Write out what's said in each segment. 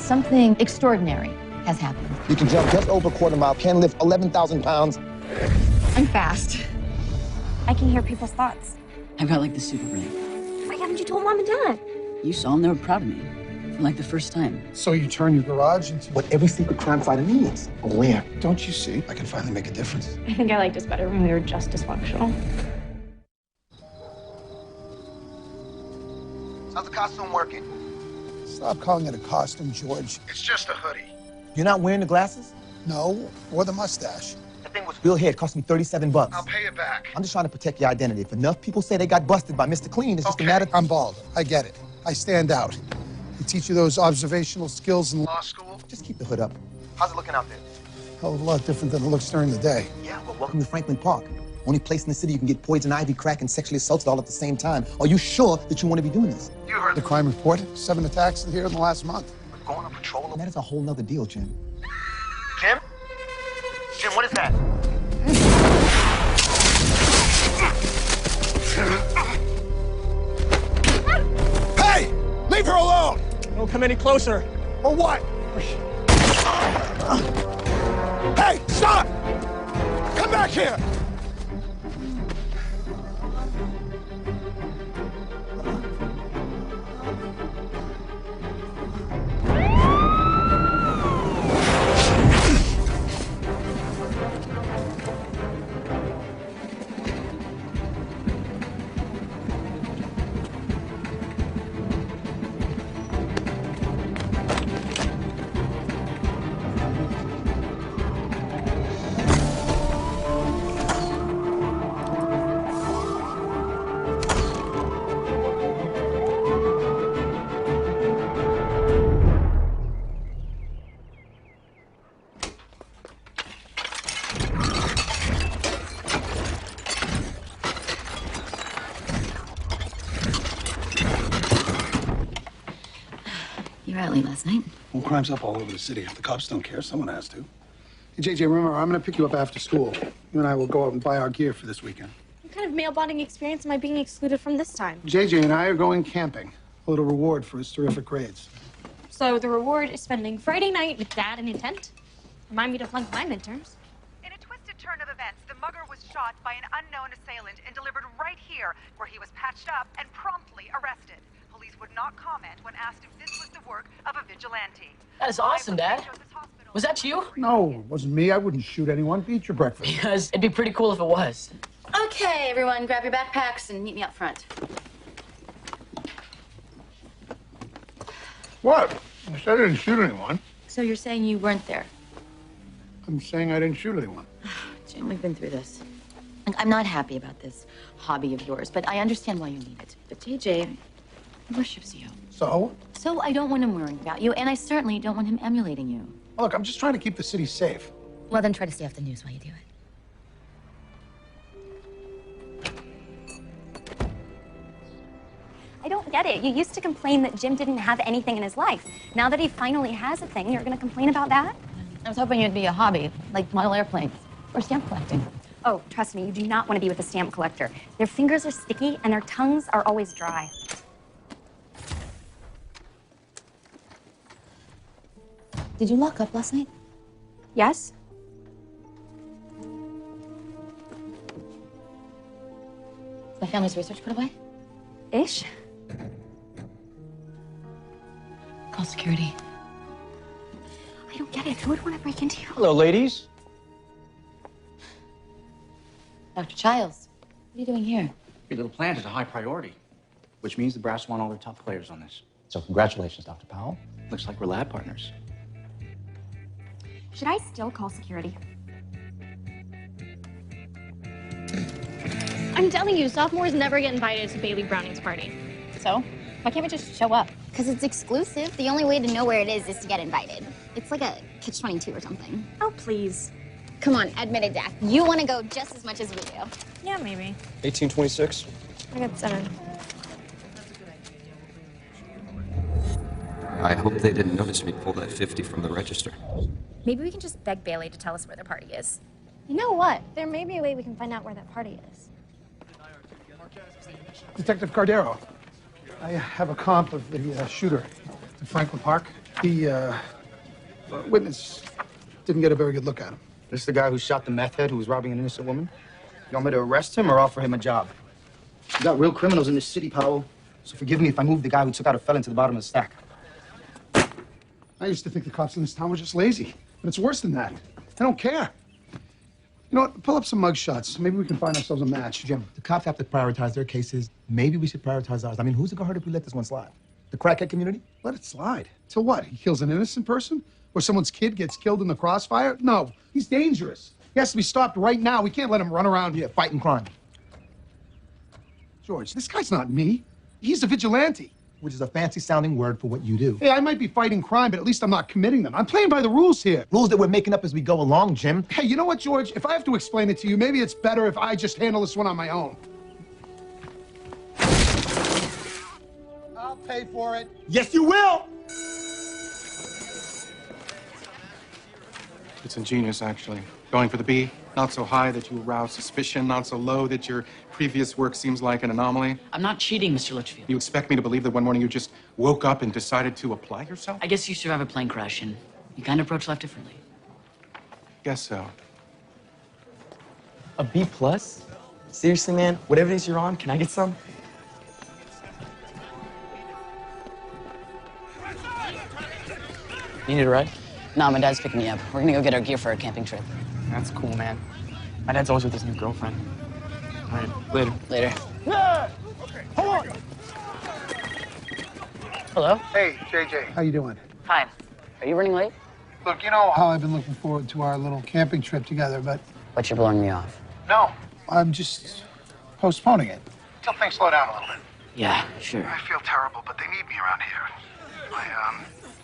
Something extraordinary has happened. You can jump just over a quarter mile, can lift 11,000 pounds. I'm fast. I can hear people's thoughts. I've got like the super brain. Why haven't you told Mom and Dad? You saw them, they were proud of me. For like the first time. So you turn your garage into What every secret crime fighter needs. Aware. Don't you see? I can finally make a difference. I think I liked us better when we were just dysfunctional. How's the costume working? Stop calling it a costume, George. It's just a hoodie. You're not wearing the glasses? No, or the mustache. That thing was real hair. It cost me 37 bucks. I'll pay it back. I'm just trying to protect your identity. If enough people say they got busted by Mr. Clean, it's just a Okay. matter... I'm bald. I get it. I stand out. They teach you those observational skills in Law school? Just keep the hood up. How's it looking out there? hell of a lot different than it looks during the day. Yeah, well, welcome to Franklin Park. Only place in the city you can get poison ivy, crack, and sexually assaulted all at the same time. Are you sure that you want to be doing this? You heard The crime report, 7 attacks here in the last month. We're going on patrol? That is a whole nother deal, Jim. Jim? Jim, what is that? Hey! Leave her alone! Don't come any closer. Or what? Hey, stop! Come back here! You were out late last night. Well, crime's up all over the city. If the cops don't care, someone has to. Hey, JJ, remember, I'm gonna pick you up after school. You and I will go out and buy our gear for this weekend. What kind of male bonding experience am I being excluded from this time? JJ and I are going camping. A little reward for his terrific grades. So the reward is spending Friday night with Dad and intent? Remind me to flunk my midterms. In a twisted turn of events, the mugger was shot by an unknown assailant and delivered right here, where he was patched up and promptly arrested. Police would not comment when asked if this was the work of a vigilante. That is awesome, Dad. Was that you? No, it wasn't me. I wouldn't shoot anyone. Eat your breakfast. Because it'd be pretty cool if it was. Okay, everyone, grab your backpacks and meet me up front. What? I said I didn't shoot anyone. So you're saying you weren't there? I'm saying I didn't shoot anyone. Jim, we've been through this. Like, I'm not happy about this hobby of yours, but I understand why you need it. But JJ worships you. So? So I don't want him worrying about you, and I certainly don't want him emulating you. Look, I'm just trying to keep the city safe. Well, then try to stay off the news while you do it. I don't get it. You used to complain that Jim didn't have anything in his life. Now that he finally has a thing, you're going to complain about that? I was hoping it'd be a hobby, like model airplanes or stamp collecting. Oh, trust me, you do not want to be with a stamp collector. Their fingers are sticky and their tongues are always dry. Did you lock up last night? Yes? Is my family's research put away? Ish? Call security. I don't get it. Who would want to break into you? Hello, ladies. Dr. Childs, what are you doing here? Your little plant is a high priority, which means the brass want all their top players on this. So congratulations, Dr. Powell. Looks like we're lab partners. Should I still call security? I'm telling you, sophomores never get invited to Bailey Browning's party. So? Why can't we just show up? Because it's exclusive. The only way to know where it is to get invited. It's like a catch-22 or something. Oh, please. Come on, admit it, Dak. You want to go just as much as we do. Yeah, maybe. 1826. I got 7. I hope they didn't notice me pull that 50 from the register. Maybe we can just beg Bailey to tell us where their party is. You know what? There may be a way we can find out where that party is. Detective Cardero, I have a comp of the shooter. to Franklin Park. The witness didn't get a very good look at him. This is the guy who shot the meth head who was robbing an innocent woman? You want me to arrest him or offer him a job? You got real criminals in this city, Powell. So forgive me if I move the guy who took out a felon to the bottom of the stack. I used to think the cops in this town were just lazy, but it's worse than that. They don't care. You know what? Pull up some mugshots. Maybe we can find ourselves a match. Jim, the cops have to prioritize their cases. Maybe we should prioritize ours. I mean, who's it gonna hurt if we let this one slide? The crackhead community? Let it slide. So what? He kills an innocent person? Or someone's kid gets killed in the crossfire? No, he's dangerous. He has to be stopped right now. We can't let him run around here Fighting crime. George, this guy's not me. He's a vigilante. Which is a fancy-sounding word for what you do. Hey, I might be fighting crime, but at least I'm not committing them. I'm playing by the rules here. Rules that we're making up as we go along, Jim. Hey, you know what, George? If I have to explain it to you, maybe it's better if I just handle this one on my own. I'll pay for it. Yes, you will! It's ingenious, actually. Going for the B, not so high that you arouse suspicion, not so low that your previous work seems like an anomaly. I'm not cheating, Mr. Litchfield. You expect me to believe that one morning you just woke up and decided to apply yourself? I guess you survived a plane crash and you kind of approach life differently. Guess so. A B plus? Seriously, man? Whatever it is you're on, can I get some? You need a ride? Nah, my dad's picking me up. We're gonna go get our gear for our camping trip. That's cool, man. My dad's always with his new girlfriend. All right, later. Later. Yeah! Okay, hold on! Hello? Hey, JJ. How you doing? Fine. Are you running late? Look, you know how I've been looking forward to our little camping trip together, but... But you're blowing me off. No, I'm just postponing it. Until things slow down a little bit. Yeah, sure. I feel terrible, but they need me around here. My,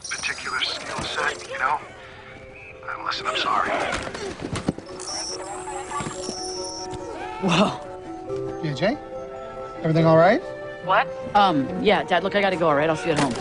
particular skill set, you know? Listen, I'm sorry. Whoa. JJ? Everything all right? What? Yeah, Dad, look, I gotta go, all right? I'll see you at home.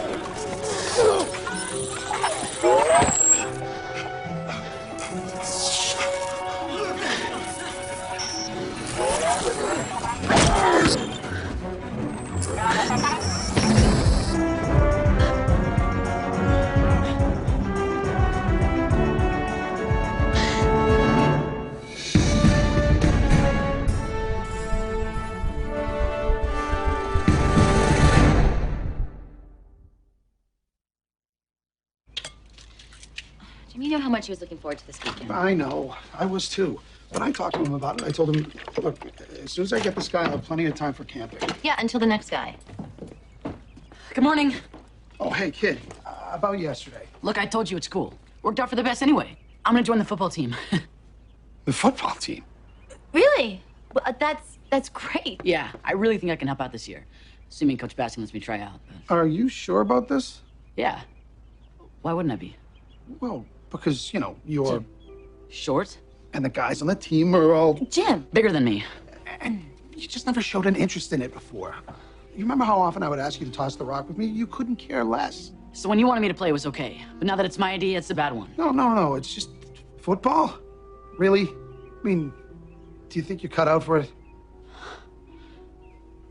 You know how much he was looking forward to this weekend. I know. I was too. When I talked to him about it, I told him, look, as soon as I get this guy, I'll have plenty of time for camping. Yeah, until the next guy. Good morning. Oh, hey, kid. About yesterday. Look, I told you it's cool. Worked out for the best anyway. I'm gonna join the football team. The football team? Really? Well, that's great. Yeah, I really think I can help out this year. Assuming Coach Baskin lets me try out. But... Are you sure about this? Yeah. Why wouldn't I be? Well, because, you know, you're... Short? And the guys on the team are all... Jim. Bigger than me. And you just never showed an interest in it before. You remember how often I would ask you to toss the rock with me? You couldn't care less. So when you wanted me to play, it was okay. But now that it's my idea, it's a bad one. No. It's just football. Really? I mean, do you think you're cut out for it?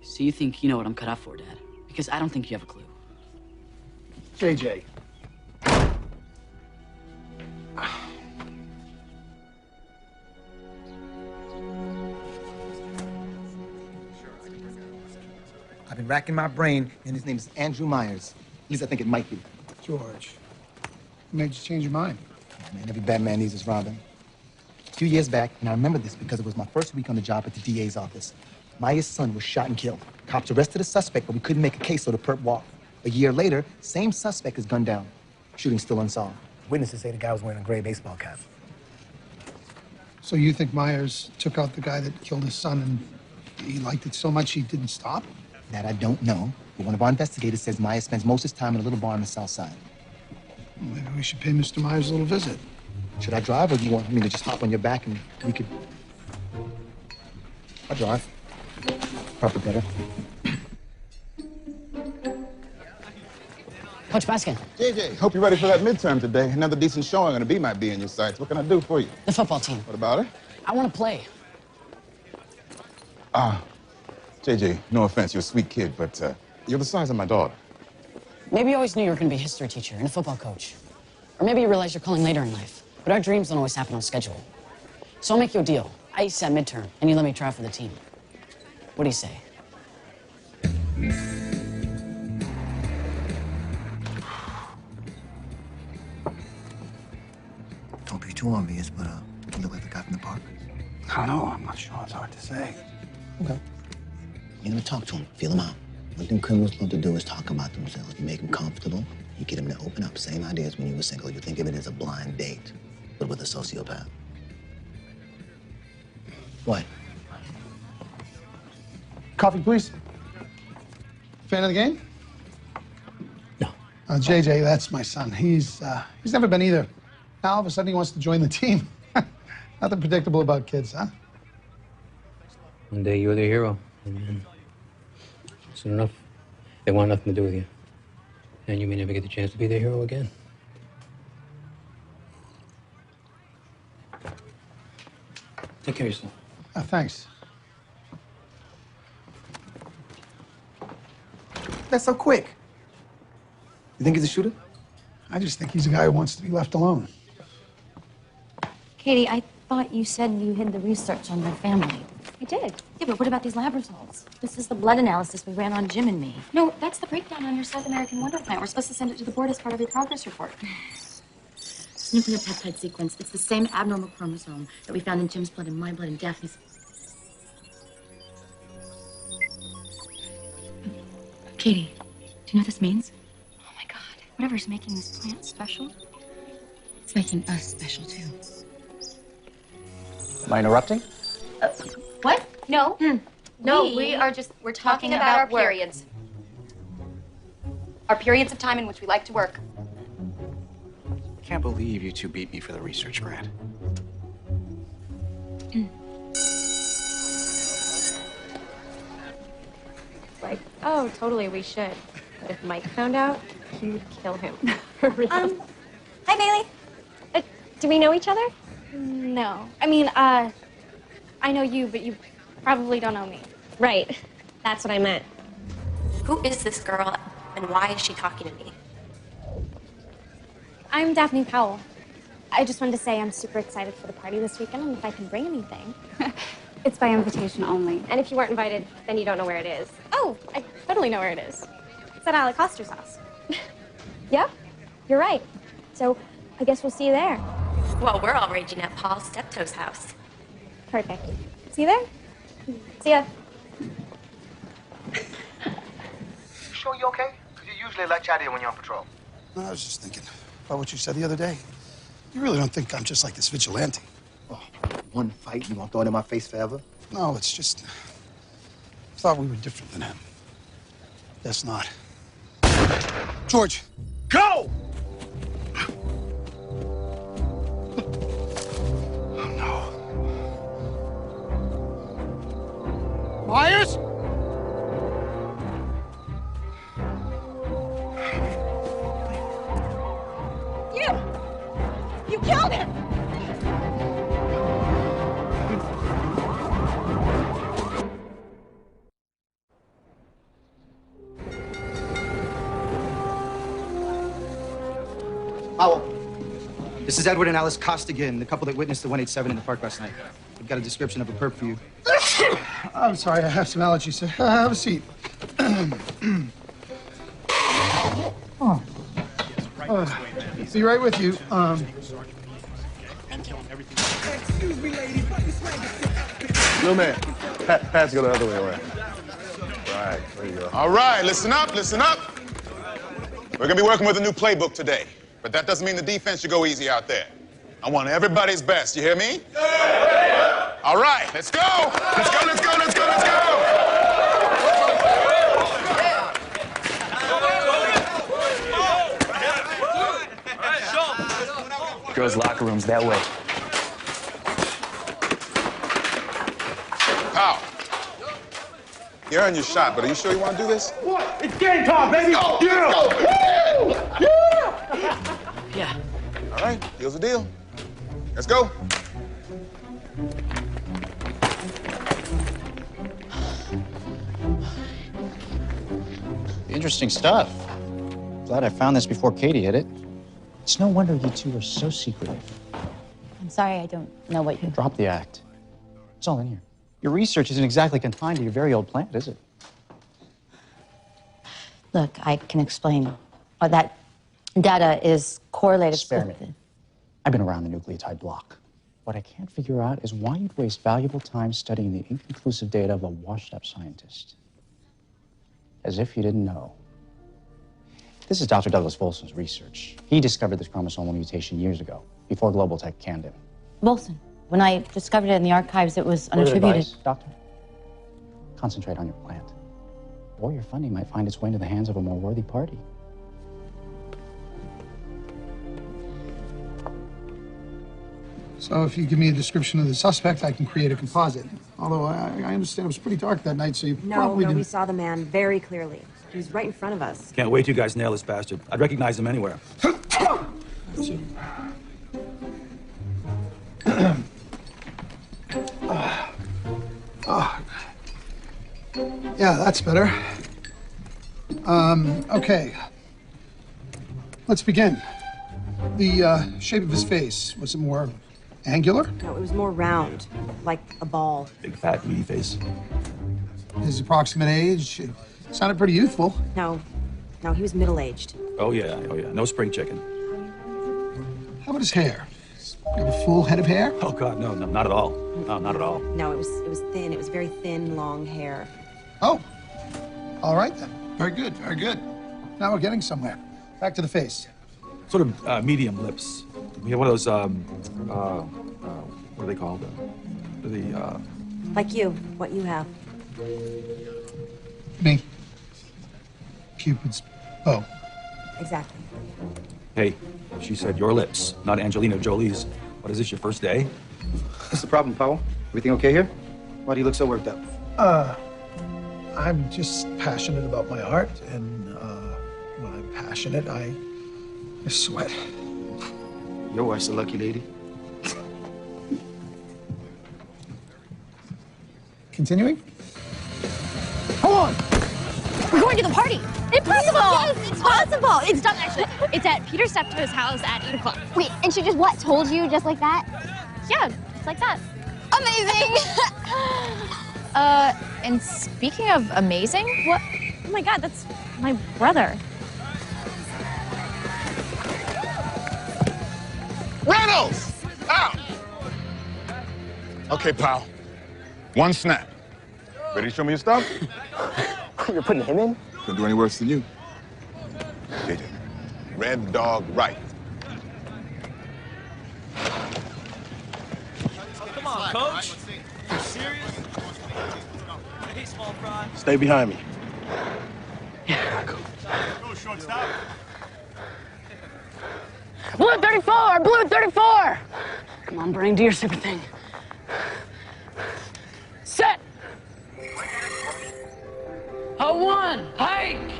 So you think you know what I'm cut out for, Dad? Because I don't think you have a clue. JJ. I've been racking my brain, and his name is Andrew Myers. At least I think it might be. George, what made you change your mind? Oh, man, every bad man needs his Robin. A few years back, and I remember this because it was my first week on the job at the DA's office. Myers' son was shot and killed. Cops arrested the suspect, but we couldn't make a case, so the perp walked. A year later, same suspect is gunned down. Shooting still unsolved. Witnesses say the guy was wearing a gray baseball cap. So you think Myers took out the guy that killed his son and he liked it so much he didn't stop? That I don't know, but one of our investigators says Myers spends most of his time in a little bar on the south side. Well, maybe we should pay Mr. Myers a little visit. Should I drive, or do you want me to just hop on your back and we could... I'll drive. Probably better. Coach Baskin. JJ, hope you're ready for that midterm today. Another decent showing on the B might be in your sights. What can I do for you? The football team. What about it? I want to play. JJ, no offense, you're a sweet kid, but you're the size of my daughter. Maybe you always knew you were going to be a history teacher and a football coach. Or maybe you realize your calling later in life. But our dreams don't always happen on schedule. So I'll make you a deal. I ace that midterm, and you let me try for the team. What do you say? Don't be too obvious, but you look like the guy from the park. I don't know. I'm not sure. It's hard to say. Okay. You're gonna talk to him, feel him out. One thing criminals love to do is talk about themselves. You make them comfortable. You get them to open up. Same idea as when you were single. You think of it as a blind date, but with a sociopath. What? Coffee, please. Fan of the game? No. JJ, that's my son. He's never been either. Now all of a sudden he wants to join the team. Nothing predictable about kids, huh? One day you're the hero, and then soon enough, they want nothing to do with you. And you may never get the chance to be the hero again. Take care of yourself. Thanks. That's so quick. You think he's a shooter? I just think he's a guy who wants to be left alone. Katie, I thought you said you hid the research on my family. I did. Yeah, but what about these lab results? This is the blood analysis we ran on Jim and me. No, that's the breakdown on your South American wonder plant. We're supposed to send it to the board as part of your progress report. This nucleopeptide sequence, it's the same abnormal chromosome that we found in Jim's blood and my blood and Daphne's. Katie, do you know what this means? Oh my God. Whatever's making this plant special. It's making us special too. Am I interrupting? What? No. No, we're talking about our periods. Our periods of time in which we like to work. I can't believe you two beat me for the research grant. Like, oh, totally, we should. But if Mike found out, he would kill him. Hi, Bailey. Do we know each other? No. I mean, I know you, but you probably don't know me. Right. That's what I meant. Who is this girl, and why is she talking to me? I'm Daphne Powell. I just wanted to say I'm super excited for the party this weekend, and if I can bring anything. It's by invitation only. And if you weren't invited, then you don't know where it is. Oh, I totally know where it is. It's at Alec Hoster's house. Yep, you're right. So I guess we'll see you there. Well, we're all raging at Paul Steptoe's house. Perfect. See you there? See ya. You sure you okay? Because you usually let chatty when you're on patrol. No, I was just thinking about what you said the other day. You really don't think I'm just like this vigilante? Oh, one fight, you won't throw it in my face forever? No, it's just... I thought we were different than him. Guess not. George! Go! Myers? You killed him! Powell, this is Edward and Alice Costigan, the couple that witnessed the 187 in the park last night. We've got a description of a perp for you. I'm sorry, I have some allergies, sir. Have a seat. Be right with you. Little man, pass go the other way around. Right, there you go. All right, listen up, listen up. We're gonna be working with a new playbook today, but that doesn't mean the defense should go easy out there. I want everybody's best, you hear me? Yeah. All right, let's go. Let's go, let's go, let's go, let's go. Girls' locker room's that way. Powell, you earned your shot, but are you sure you want to do this? What? It's game time, baby! Go, Yeah! Yeah. All right, deal's a deal. Let's go. Interesting stuff. Glad I found this before Katie hit it. It's no wonder you two are so secretive. I'm sorry, I don't know what you... Drop the act. It's all in here. Your research isn't exactly confined to your very old plant, is it? Look, I can explain. That data is correlated... Spare me. I've been around the nucleotide block. What I can't figure out is why you'd waste valuable time studying the inconclusive data of a washed-up scientist. As if you didn't know. This is Dr. Douglas Volson's research. He discovered this chromosomal mutation years ago, before Global Tech canned him. Volson. When I discovered it in the archives, it was unattributed. Doctor, concentrate on your plant. Or your funding might find its way into the hands of a more worthy party. So if you give me a description of the suspect, I can create a composite. Although I understand it was pretty dark that night, so you probably didn't... we saw the man very clearly. He was right in front of us. Can't wait till you guys nail this bastard. I'd recognize him anywhere. Yeah, that's better. Okay. Let's begin. The shape of his face, was it more angular? No, it was more round, like a ball. Big, fat, meaty face. His approximate age sounded pretty youthful. No, he was middle-aged. Oh, yeah. No spring chicken. How about his hair? Got a full head of hair? Oh, God, no, not at all. No, not at all. No, it was thin. It was very thin, long hair. Oh, all right then. Very good, very good. Now we're getting somewhere. Back to the face. Sort of medium lips. We have one of those, what are they called? Like you, what you have. Me. Cupid's bow. Exactly. Hey, she said your lips, not Angelina Jolie's. What is this, your first day? What's the problem, Powell? Everything okay here? Why do you look so worked up? I'm just passionate about my art, and when I'm passionate, I sweat. Your wife's a lucky lady. Continuing? Hold on! We're going to the party! Impossible! Yes, it's possible! It's done, actually. It's at Peter Steptoe's house at 8 o'clock. Wait, and she just what, told you just like that? Yeah, just like that. Amazing! And speaking of amazing, what? Oh my God, that's my brother. Reynolds! Out! Okay, pal. One snap. Ready to show me your stuff? You're putting him in? Couldn't do any worse than you. JJ. Red dog right. Come on, coach. You serious? Hey, small fry. Stay behind me. Yeah, go. Go, shortstop. Blue 34! Blue 34! Come on, Brain, do your super thing. Set! A 1, hike!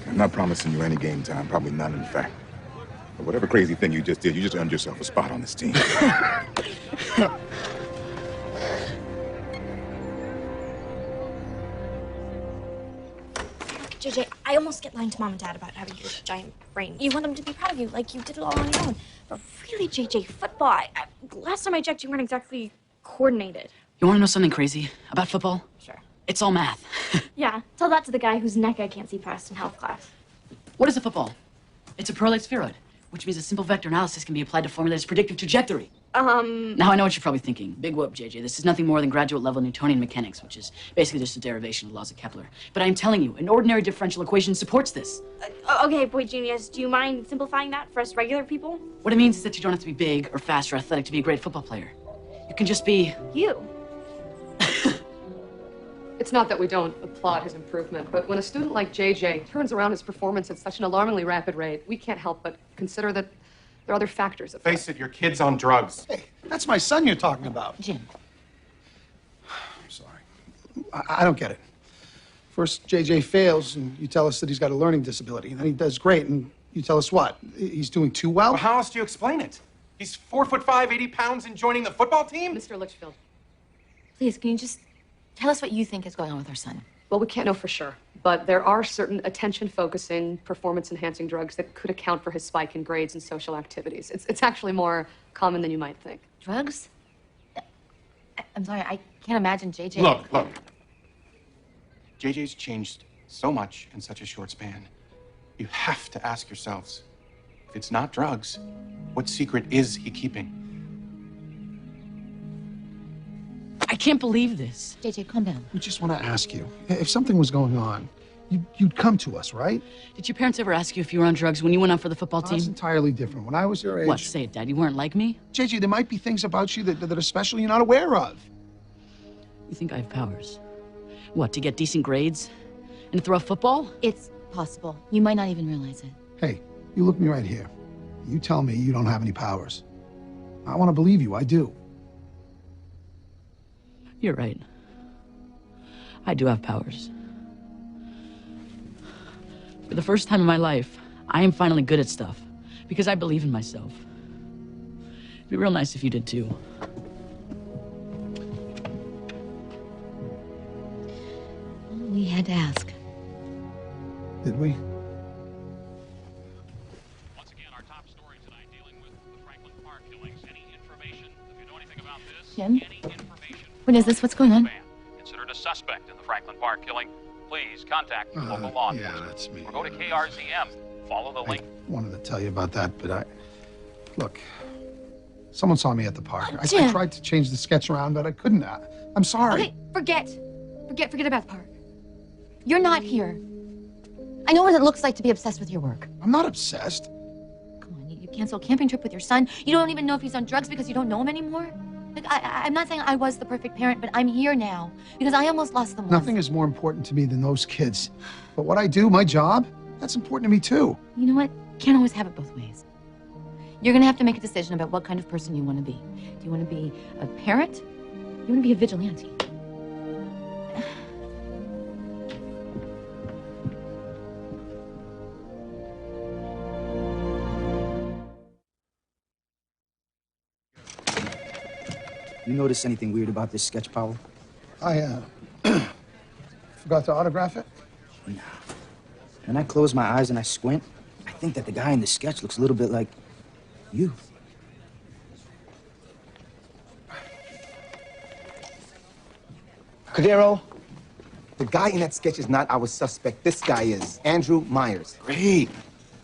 I'm not promising you any game time, probably none in fact. But whatever crazy thing you just did, you just earned yourself a spot on this team. JJ, I almost get lying to Mom and Dad about having your giant brain. You want them to be proud of you, like you did it all on your own. But really, JJ, football, last time I checked, you weren't exactly coordinated. You want to know something crazy about football? Sure. It's all math. Yeah, tell that to the guy whose neck I can't see past in health class. What is a football? It's a prolate spheroid, which means a simple vector analysis can be applied to formulate its predictive trajectory. Now I know what you're probably thinking. Big whoop, JJ. This is nothing more than graduate level Newtonian mechanics, which is basically just a derivation of the laws of Kepler. But I'm telling you, an ordinary differential equation supports this. Okay, boy genius, do you mind simplifying that for us regular people? What it means is that you don't have to be big or fast or athletic to be a great football player. You can just be... You. It's not that we don't applaud his improvement, but when a student like JJ turns around his performance at such an alarmingly rapid rate, we can't help but consider that there are other factors at play. Face it, your kid's on drugs. Hey, that's my son you're talking about. Jim. I'm sorry. I don't get it. First, JJ fails, and you tell us that he's got a learning disability. And then he does great, and you tell us what? He's doing too well? Well, how else do you explain it? He's 4'5", 80 pounds, and joining the football team? Mr. Litchfield. Please, can you just tell us what you think is going on with our son? Well, we can't know for sure, but there are certain attention-focusing, performance-enhancing drugs that could account for his spike in grades and social activities. It's actually more common than you might think. Drugs? I'm sorry, I can't imagine JJ... Look. JJ's changed so much in such a short span. You have to ask yourselves, if it's not drugs, what secret is he keeping? I can't believe this. JJ, calm down. We just want to ask you, if something was going on, you'd come to us, right? Did your parents ever ask you if you were on drugs when you went out for the football team? That's entirely different. When I was your age... What, say it, Dad, you weren't like me? JJ, there might be things about you that are special you're not aware of. You think I have powers? What, to get decent grades? And to throw a football? It's possible. You might not even realize it. Hey, you look me right here. You tell me you don't have any powers. I want to believe you, I do. You're right. I do have powers. For the first time in my life, I am finally good at stuff because I believe in myself. It'd be real nice if you did too. We had to ask. Did we? Once again, our top story tonight dealing with the Franklin Park killings. Any information, if you know anything about this, Jim? any information. What is this? What's going on? Considered a suspect in the Franklin Park killing. Please contact local law enforcement. Yeah, that's me. Or go to KRZM. Follow the link. I wanted to tell you about that, but Look, someone saw me at the park. I Jim. tried to change the sketch around, but I couldn't. I'm sorry. Okay, forget about the park. You're not here. I know what it looks like to be obsessed with your work. I'm not obsessed. Come on, you canceled a camping trip with your son. You don't even know if he's on drugs because you don't know him anymore. Like, I'm not saying I was the perfect parent, but I'm here now because I almost lost them once. Nothing is more important to me than those kids. But what I do, my job, that's important to me too. You know what? Can't always have it both ways. You're gonna have to make a decision about what kind of person you want to be. Do you want to be a parent? Do you want to be a vigilante? You notice anything weird about this sketch, Powell? I forgot to autograph it. No. When I close my eyes and I squint, I think that the guy in the sketch looks a little bit like you. Cordero, the guy in that sketch is not our suspect. This guy is. Andrew Myers. Great.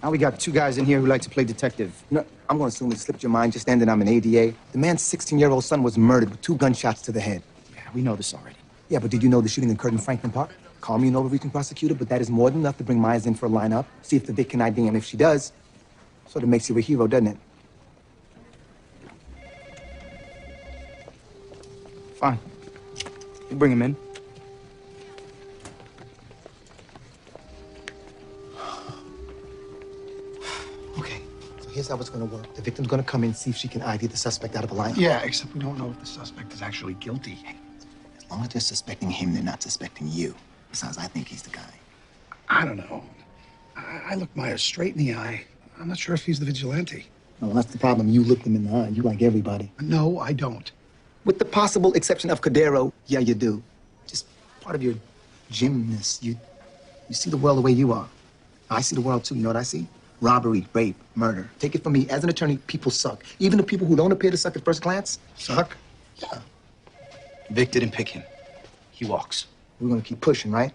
Now we got two guys in here who like to play detective. No, I'm going to assume it slipped your mind just then that I'm an ADA. The man's 16-year-old son was murdered with 2 gunshots to the head. Yeah, we know this already. Yeah, but did you know the shooting occurred in Franklin Park? Call me an overreaching prosecutor, but that is more than enough to bring Myers in for a lineup. See if the Vic can ID him. If she does, sort of makes you a hero, doesn't it? Fine. You bring him in. Okay, so here's how it's going to work. The victim's going to come in and see if she can ID the suspect out of a lineup. Yeah, except we don't know if the suspect is actually guilty. As long as they're suspecting him, they're not suspecting you. Besides, I think he's the guy. I don't know. I looked Myers straight in the eye. I'm not sure if he's the vigilante. No, that's the problem. You looked him in the eye. You like everybody. No, I don't. With the possible exception of Cordero, yeah, you do. Just part of your gymness. You see the world the way you are. I see the world too. You know what I see? Robbery, rape, murder. Take it from me, as an attorney, people suck. Even the people who don't appear to suck at first glance. Suck? Yeah. Vic didn't pick him. He walks. We're gonna keep pushing, right?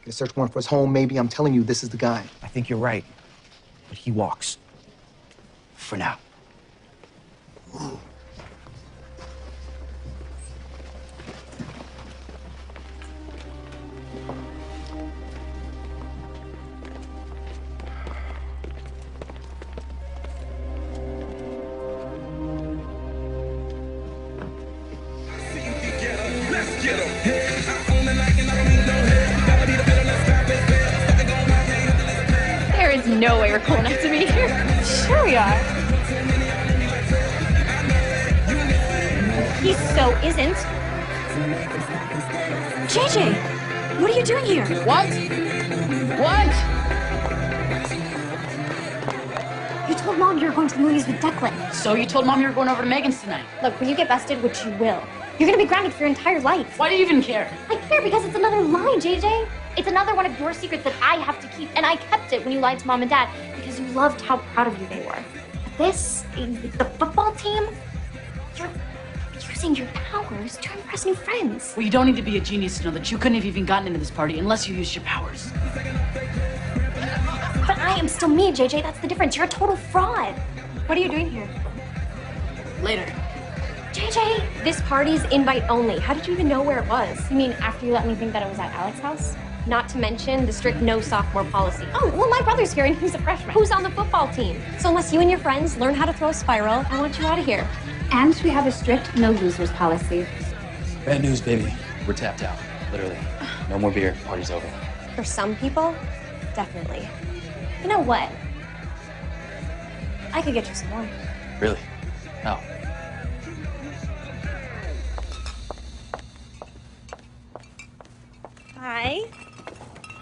Get a search warrant for his home, maybe. I'm telling you, this is the guy. I think you're right. But he walks. For now. Ooh. There is no way we're cool enough to be here. Sure we are. He so isn't. JJ, what are you doing here? What? What? You told Mom you were going to the movies with Declan. So you told Mom you were going over to Megan's tonight. Look, when you get busted, which you will, you're gonna be grounded for your entire life. Why do you even care? I care because it's another lie, JJ. It's another one of your secrets that I have to keep. And I kept it when you lied to Mom and Dad because you loved how proud of you they were. But this, the football team, you're using your powers to impress new friends. Well, you don't need to be a genius to know that you couldn't have even gotten into this party unless you used your powers. But I am still me, JJ. That's the difference. You're a total fraud. What are you doing here? Later. JJ, this party's invite only. How did you even know where it was? You mean after you let me think that it was at Alex's house? Not to mention the strict no sophomore policy. Oh, well, my brother's here and he's a freshman. Who's on the football team? So unless you and your friends learn how to throw a spiral, I want you out of here. And we have a strict no losers policy. Bad news, baby. We're tapped out. Literally. No more beer. Party's over. For some people, definitely. You know what? I could get you some more. Really? How? Hi.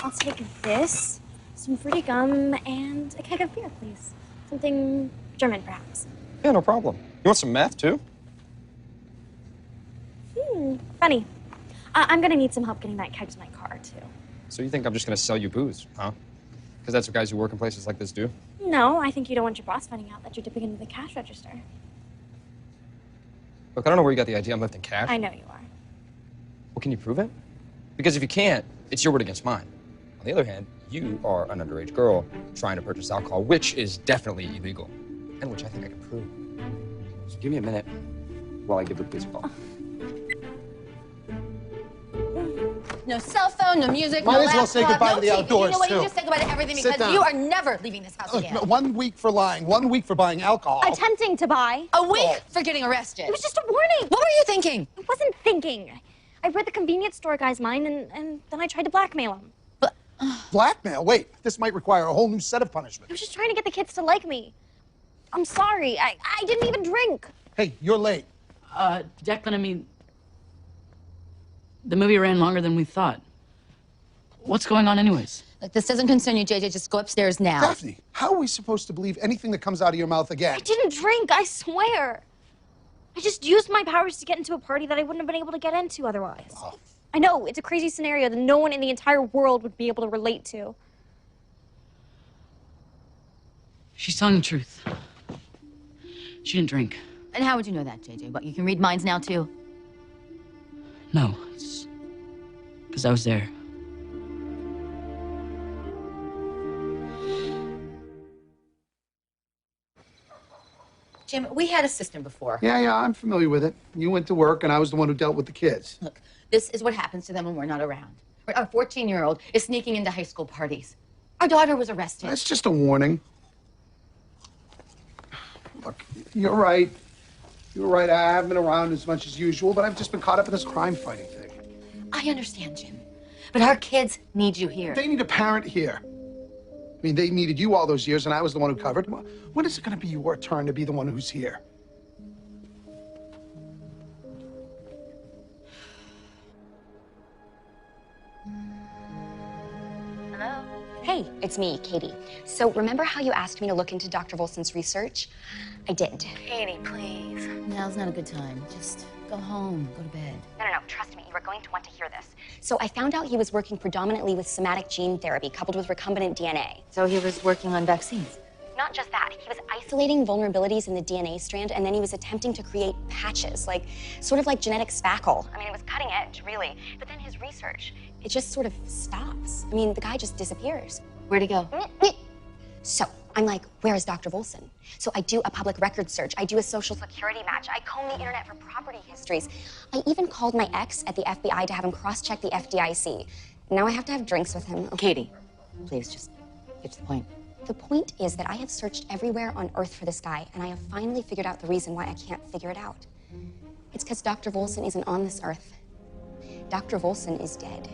I'll take this, some fruity gum, and a keg of beer, please. Something German, perhaps. Yeah, no problem. You want some meth, too? Funny. I'm gonna need some help getting that keg to my car, too. So you think I'm just gonna sell you booze, huh? Because that's what guys who work in places like this do? No, I think you don't want your boss finding out that you're dipping into the cash register. Look, I don't know where you got the idea I'm lifting cash. I know you are. Well, can you prove it? Because if you can't, it's your word against mine. On the other hand, you are an underage girl trying to purchase alcohol, which is definitely illegal, and which I think I can prove. So give me a minute while I give the police a call. No cell phone, no music, Might no as well laptop, say goodbye no to the TV. outdoors, You know what? too. You just say goodbye to everything Sit because down. you are never leaving this house again. 1 week for lying, 1 week for buying alcohol. Attempting to buy. A week for getting arrested. It was just a warning. What were you thinking? I wasn't thinking. I read the convenience store guy's mind, and then I tried to blackmail him. Blackmail? Wait, this might require a whole new set of punishment. I was just trying to get the kids to like me. I'm sorry. I didn't even drink. Hey, you're late. Declan, I mean, the movie ran longer than we thought. What's going on anyways? Look, this doesn't concern you, JJ. Just go upstairs now. Daphne, how are we supposed to believe anything that comes out of your mouth again? I didn't drink, I swear. I just used my powers to get into a party that I wouldn't have been able to get into otherwise. Oh. I know, it's a crazy scenario that no one in the entire world would be able to relate to. She's telling the truth. She didn't drink. And how would you know that, JJ? What, you can read minds now, too? No, it's because I was there. Jim, we had a system before. Yeah, I'm familiar with it. You went to work, and I was the one who dealt with the kids. Look, this is what happens to them when we're not around. Our 14-year-old is sneaking into high school parties. Our daughter was arrested. That's just a warning. Look, you're right. You're right. I haven't been around as much as usual, but I've just been caught up in this crime-fighting thing. I understand, Jim. But our kids need you here. They need a parent here. I mean, they needed you all those years, and I was the one who covered. When is it going to be your turn to be the one who's here? Hello? Hey, it's me, Katie. So remember how you asked me to look into Dr. Volson's research? I did. Katie, please. Now's not a good time. Just go home, go to bed. No, trust me, you are going to want to hear this. So I found out he was working predominantly with somatic gene therapy coupled with recombinant DNA. So he was working on vaccines? Not just that, he was isolating vulnerabilities in the DNA strand, and then he was attempting to create patches, sort of like genetic spackle. I mean, it was cutting edge, really. But then his research, it just sort of stops. I mean, the guy just disappears. Where'd he go? So I'm like, where is Dr. Volson? So I do a public record search. I do a social security match. I comb the internet for property histories. I even called my ex at the FBI to have him cross-check the FDIC. Now I have to have drinks with him. Katie, please just get to the point. The point is that I have searched everywhere on Earth for this guy, and I have finally figured out the reason why I can't figure it out. It's because Dr. Volson isn't on this Earth. Dr. Volson is dead.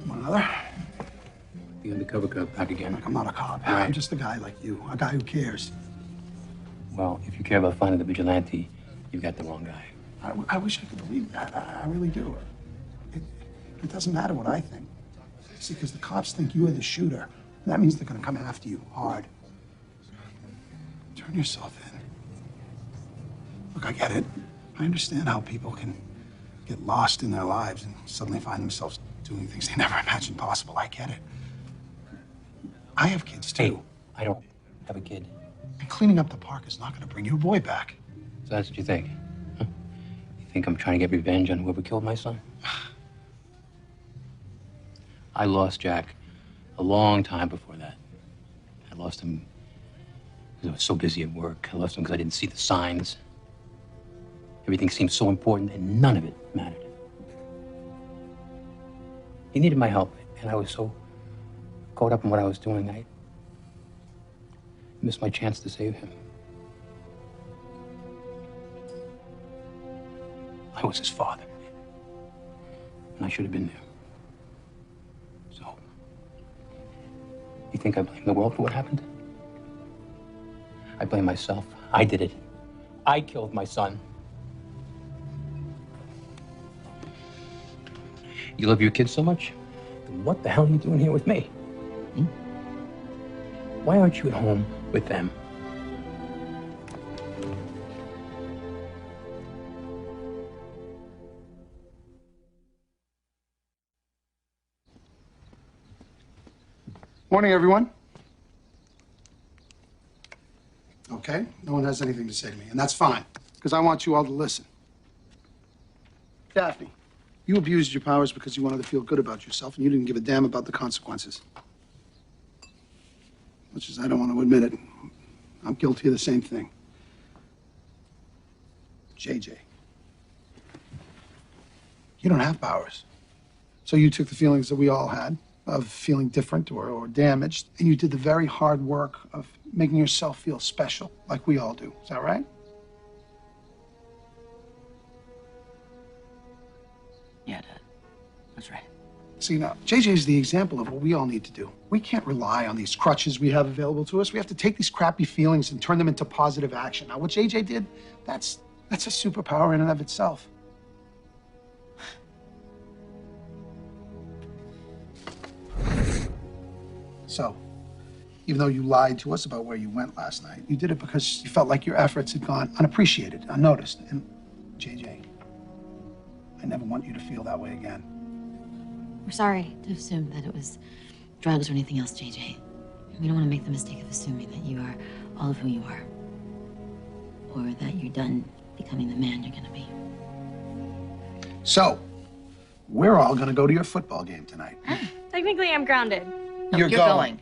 Want another? The undercover cop back again. Look, I'm not a cop. Right. I'm just a guy like you, a guy who cares. Well, if you care about finding the vigilante, you've got the wrong guy. I wish I could believe that. I really do. It doesn't matter what I think. See, because the cops think you are the shooter. And that means they're going to come after you hard. Turn yourself in. Look, I get it. I understand how people can get lost in their lives and suddenly find themselves doing things they never imagined possible. I get it. I have kids, too. Hey, I don't have a kid. And cleaning up the park is not going to bring your boy back. So that's what you think? Huh? You think I'm trying to get revenge on whoever killed my son? I lost Jack a long time before that. I lost him because I was so busy at work. I lost him because I didn't see the signs. Everything seemed so important and none of it mattered. He needed my help, and I was so caught up in what I was doing, I missed my chance to save him. I was his father, and I should have been there. So, you think I blame the world for what happened? I blame myself. I did it. I killed my son. You love your kids so much? Then what the hell are you doing here with me? Hmm? Why aren't you at home with them? Morning, everyone. Okay, no one has anything to say to me, and that's fine, because I want you all to listen. Daphne, you abused your powers because you wanted to feel good about yourself, and you didn't give a damn about the consequences. Much as I don't want to admit it, I'm guilty of the same thing. JJ, you don't have powers. So you took the feelings that we all had of feeling different or damaged, and you did the very hard work of making yourself feel special, like we all do. Is that right? Yeah, Dad. That's right. See, now, JJ is the example of what we all need to do. We can't rely on these crutches we have available to us. We have to take these crappy feelings and turn them into positive action. Now, what JJ did, that's a superpower in and of itself. So, even though you lied to us about where you went last night, you did it because you felt like your efforts had gone unappreciated, unnoticed. And, JJ, I never want you to feel that way again. We're sorry to assume that it was drugs or anything else, JJ. We don't want to make the mistake of assuming that you are all of who you are. Or that you're done becoming the man you're gonna be. So, we're all gonna go to your football game tonight. Technically, I'm grounded. You're going.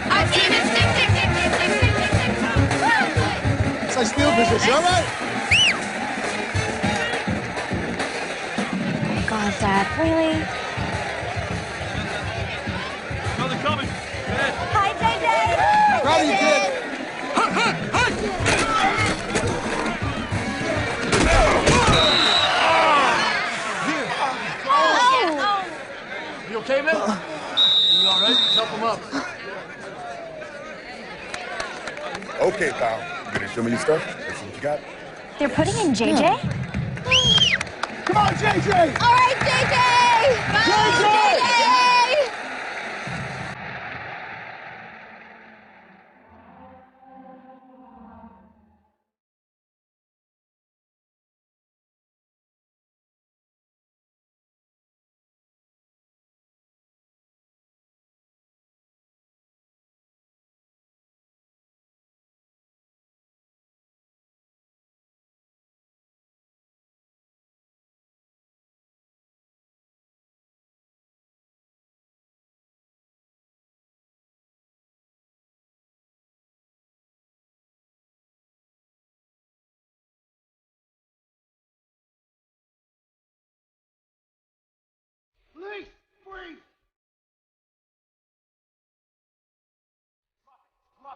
Our team is It's like steel business, all right? God, Dad, really? No, they're coming. Hi, JJ. Proud of you, kid. You okay, man? You all right? Help him up. Okay, pal. You gonna show me your stuff? Let's see what you got. They're putting in JJ? Come on, JJ! All right, JJ! JJ!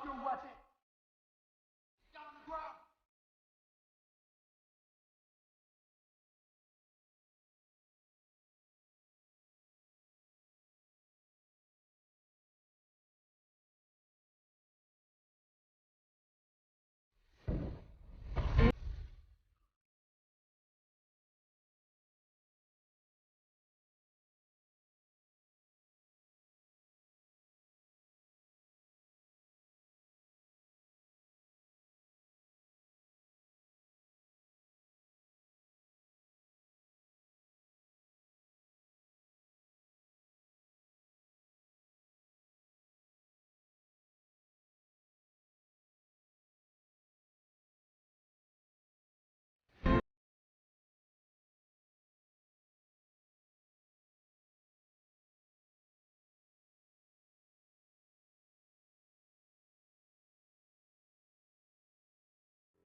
You're watching